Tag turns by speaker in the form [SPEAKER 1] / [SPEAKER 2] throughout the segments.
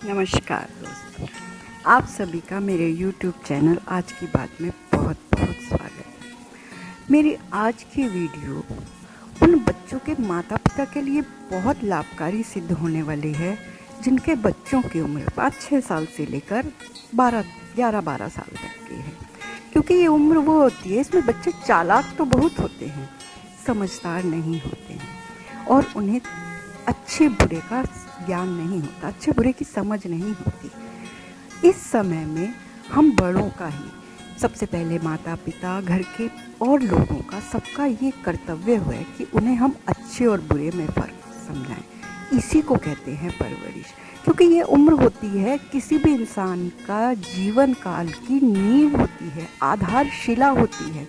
[SPEAKER 1] नमस्कार दोस्तों, आप सभी का मेरे YouTube चैनल आज की बात में बहुत बहुत स्वागत है। मेरी आज की वीडियो उन बच्चों के माता पिता के लिए बहुत लाभकारी सिद्ध होने वाली है जिनके बच्चों की उम्र 5-6 साल से लेकर 11-12 साल तक की है। क्योंकि ये उम्र वो होती है, इसमें बच्चे चालाक तो बहुत होते हैं, समझदार नहीं होते हैं और उन्हें अच्छे बुरे का ज्ञान नहीं होता, अच्छे बुरे की समझ नहीं होती। इस समय में हम बड़ों का ही, सबसे पहले माता पिता, घर के और लोगों का, सबका ये कर्तव्य है कि उन्हें हम अच्छे और बुरे में फ़र्क समझाएं। इसी को कहते हैं परवरिश। क्योंकि ये उम्र होती है किसी भी इंसान का जीवन काल की नींव होती है, आधारशिला होती है।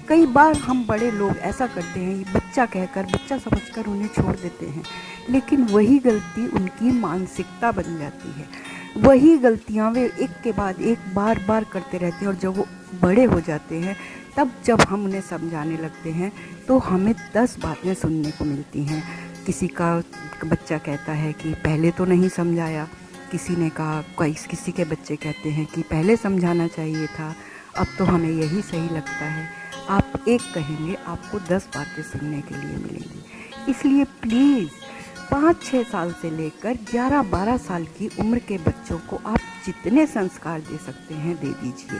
[SPEAKER 1] कई बार हम बड़े लोग ऐसा करते हैं, ये बच्चा कहकर, बच्चा समझकर उन्हें छोड़ देते हैं, लेकिन वही गलती उनकी मानसिकता बन जाती है। वही गलतियां वे एक के बाद एक बार बार करते रहते हैं और जब वो बड़े हो जाते हैं, तब जब हम उन्हें समझाने लगते हैं तो हमें 10 बातें सुनने को मिलती हैं। किसी का बच्चा कहता है कि पहले तो नहीं समझाया, किसी ने कहा, किसी के बच्चे कहते हैं कि पहले समझाना चाहिए था, अब तो हमें यही सही लगता है। आप एक कहेंगे, आपको 10 बातें सुनने के लिए मिलेंगी। इसलिए प्लीज़ 5-6 साल से लेकर 11-12 साल की उम्र के बच्चों को आप जितने संस्कार दे सकते हैं दे दीजिए।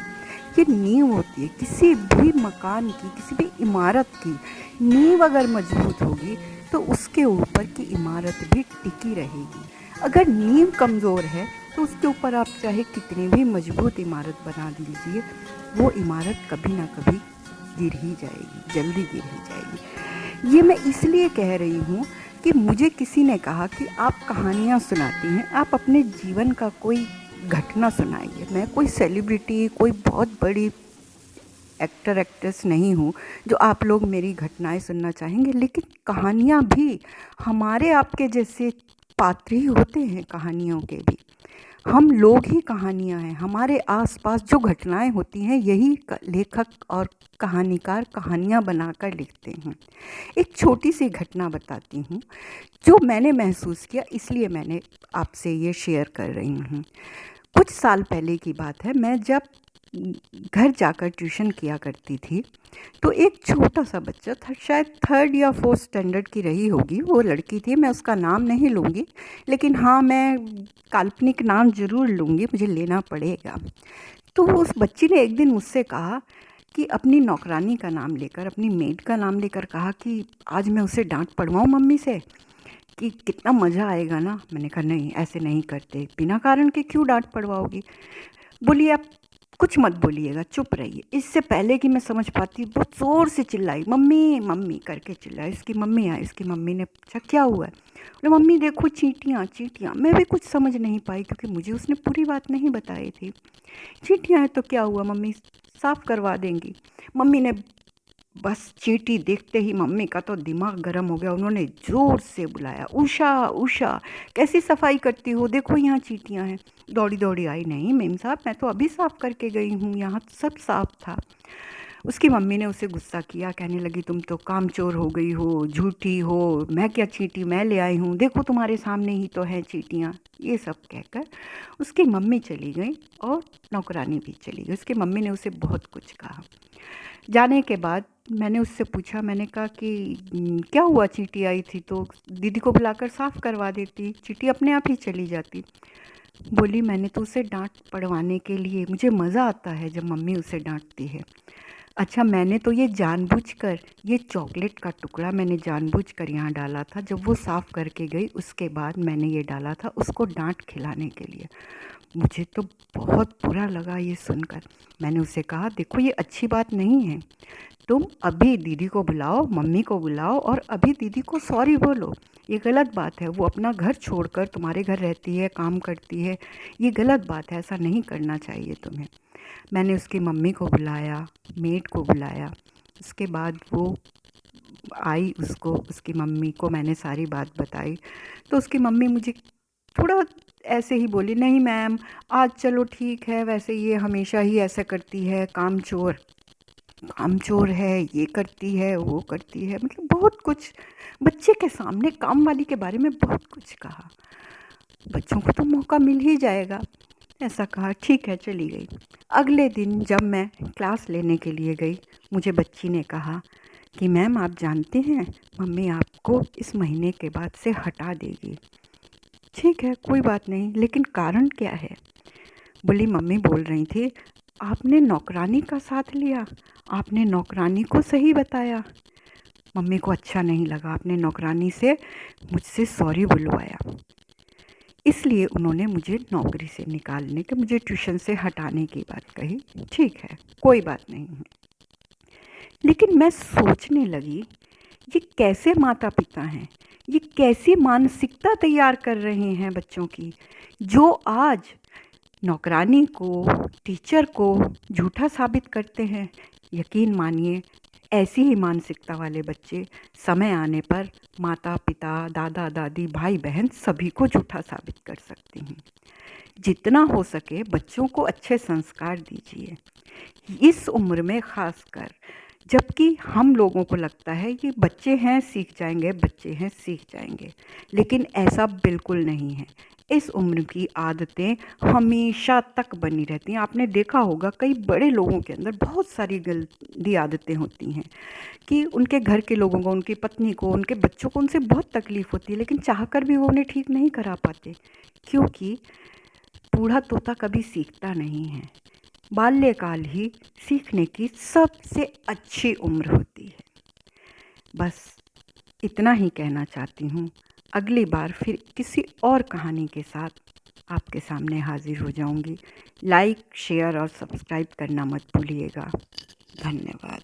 [SPEAKER 1] ये नींव होती है किसी भी मकान की, किसी भी इमारत की। नींव अगर मजबूत होगी तो उसके ऊपर की इमारत भी टिकी रहेगी। अगर नींव कमज़ोर है तो उसके ऊपर आप चाहे कितनी भी मजबूत इमारत बना दीजिए, वो इमारत कभी ना कभी गिर ही जाएगी, जल्दी गिर ही जाएगी। ये मैं इसलिए कह रही हूँ कि मुझे किसी ने कहा कि आप कहानियाँ सुनाती हैं, आप अपने जीवन का कोई घटना सुनाइए। मैं कोई सेलिब्रिटी, कोई बहुत बड़ी एक्टर एक्ट्रेस नहीं हूँ जो आप लोग मेरी घटनाएं सुनना चाहेंगे, लेकिन कहानियाँ भी हमारे आपके जैसे पात्र ही होते हैं। कहानियों के भी हम लोग ही कहानियाँ हैं। हमारे आसपास जो घटनाएं होती हैं, यही लेखक और कहानीकार कहानियाँ बनाकर लिखते हैं। एक छोटी सी घटना बताती हूँ जो मैंने महसूस किया, इसलिए मैंने आपसे ये शेयर कर रही हूँ। कुछ साल पहले की बात है, मैं जब घर जाकर ट्यूशन किया करती थी तो एक छोटा सा बच्चा था, शायद 3rd या 4th स्टैंडर्ड की रही होगी, वो लड़की थी। मैं उसका नाम नहीं लूँगी, लेकिन हाँ, मैं काल्पनिक नाम ज़रूर लूँगी, मुझे लेना पड़ेगा। तो उस बच्ची ने एक दिन मुझसे कहा कि अपनी नौकरानी का नाम लेकर, अपनी मेड का नाम लेकर कहा कि आज मैं उसे डांट पड़वाऊँ मम्मी से, कि कितना मज़ा आएगा ना। मैंने कहा नहीं, ऐसे नहीं करते, बिना कारण के क्यों डांट पड़वाओगी। बोली आप कुछ मत बोलिएगा, चुप रहिए। इससे पहले कि मैं समझ पाती, बहुत ज़ोर से चिल्लाई, मम्मी मम्मी करके चिल्लाई। इसकी मम्मी आई, इसकी मम्मी ने पूछा क्या हुआ है। बोले मम्मी देखो चींटियाँ चींटियाँ। मैं भी कुछ समझ नहीं पाई क्योंकि मुझे उसने पूरी बात नहीं बताई थी। चींटियाँ हैं तो क्या हुआ मम्मी, साफ़ करवा देंगी। मम्मी ने बस चींटी देखते ही मम्मी का तो दिमाग गर्म हो गया। उन्होंने ज़ोर से बुलाया, उषा उषा कैसी सफाई करती हो, देखो यहाँ चींटियाँ हैं। दौड़ी दौड़ी आई, नहीं मेम साहब, मैं तो अभी साफ़ करके गई हूँ, यहाँ सब साफ़ था। उसकी मम्मी ने उसे गुस्सा किया, कहने लगी तुम तो कामचोर हो गई हो, झूठी हो, मैं क्या चींटी मैं ले आई हूँ, देखो तुम्हारे सामने ही तो है चींटियाँ। ये सब कहकर उसकी मम्मी चली गई और नौकरानी भी चली गई। उसकी मम्मी ने उसे बहुत कुछ कहा। जाने के बाद मैंने उससे पूछा, मैंने कहा कि क्या हुआ, चींटी आई थी तो दीदी को बुलाकर साफ़ करवा देती, चींटी अपने आप ही चली जाती। बोली मैंने तो उसे डांट पड़वाने के लिए, मुझे मज़ा आता है जब मम्मी उसे डांटती है। अच्छा, मैंने तो ये जानबूझकर, ये चॉकलेट का टुकड़ा मैंने जानबूझकर यहाँ डाला था। जब वो साफ़ करके गई उसके बाद मैंने ये डाला था उसको डांट खिलाने के लिए। मुझे तो बहुत बुरा लगा ये सुनकर। मैंने उसे कहा देखो ये अच्छी बात नहीं है, तुम अभी दीदी को बुलाओ, मम्मी को बुलाओ और अभी दीदी को सॉरी बोलो। ये गलत बात है, वो अपना घर छोड़कर तुम्हारे घर रहती है, काम करती है, ये गलत बात है, ऐसा नहीं करना चाहिए तुम्हें। मैंने उसकी मम्मी को बुलाया, मेड को बुलाया। उसके बाद वो आई, उसको, उसकी मम्मी को मैंने सारी बात बताई। तो उसकी मम्मी मुझे थोड़ा ऐसे ही बोली, नहीं मैम आज चलो ठीक है, वैसे ये हमेशा ही ऐसा करती है, कामचोर कामचोर है, ये करती है वो करती है, मतलब बहुत कुछ बच्चे के सामने काम वाली के बारे में बहुत कुछ कहा। बच्चों को तो मौका मिल ही जाएगा। ऐसा कहा, ठीक है, चली गई। अगले दिन जब मैं क्लास लेने के लिए गई, मुझे बच्ची ने कहा कि मैम आप जानते हैं, मम्मी आपको इस महीने के बाद से हटा देगी। ठीक है, कोई बात नहीं, लेकिन कारण क्या है? बोली, मम्मी बोल रही थी आपने नौकरानी का साथ लिया, आपने नौकरानी को सही बताया। मम्मी को अच्छा नहीं लगा, आपने नौकरानी से मुझसे सॉरी बुलवाया, इसलिए उन्होंने मुझे नौकरी से निकालने के, मुझे ट्यूशन से हटाने की बात कही। ठीक है, कोई बात नहीं है। लेकिन मैं सोचने लगी, ये कैसे माता पिता हैं, ये कैसी मानसिकता तैयार कर रहे हैं बच्चों की, जो आज नौकरानी को, टीचर को झूठा साबित करते हैं। यकीन मानिए, ऐसी ही मानसिकता वाले बच्चे समय आने पर माता पिता, दादा दादी, भाई बहन सभी को झूठा साबित कर सकते हैं। जितना हो सके बच्चों को अच्छे संस्कार दीजिए, इस उम्र में ख़ासकर, जबकि हम लोगों को लगता है कि बच्चे हैं सीख जाएंगे, बच्चे हैं सीख जाएंगे, लेकिन ऐसा बिल्कुल नहीं है। इस उम्र की आदतें हमेशा तक बनी रहती हैं। आपने देखा होगा कई बड़े लोगों के अंदर बहुत सारी गंदी आदतें होती हैं कि उनके घर के लोगों को, उनकी पत्नी को, उनके बच्चों को उनसे बहुत तकलीफ़ होती है, लेकिन चाहकर भी वो उन्हें ठीक नहीं करा पाते, क्योंकि बूढ़ा तोता कभी सीखता नहीं है। बाल्यकाल ही सीखने की सबसे अच्छी उम्र होती है। बस इतना ही कहना चाहती हूँ। अगली बार फिर किसी और कहानी के साथ आपके सामने हाजिर हो जाऊँगी। लाइक, शेयर और सब्सक्राइब करना मत भूलिएगा। धन्यवाद।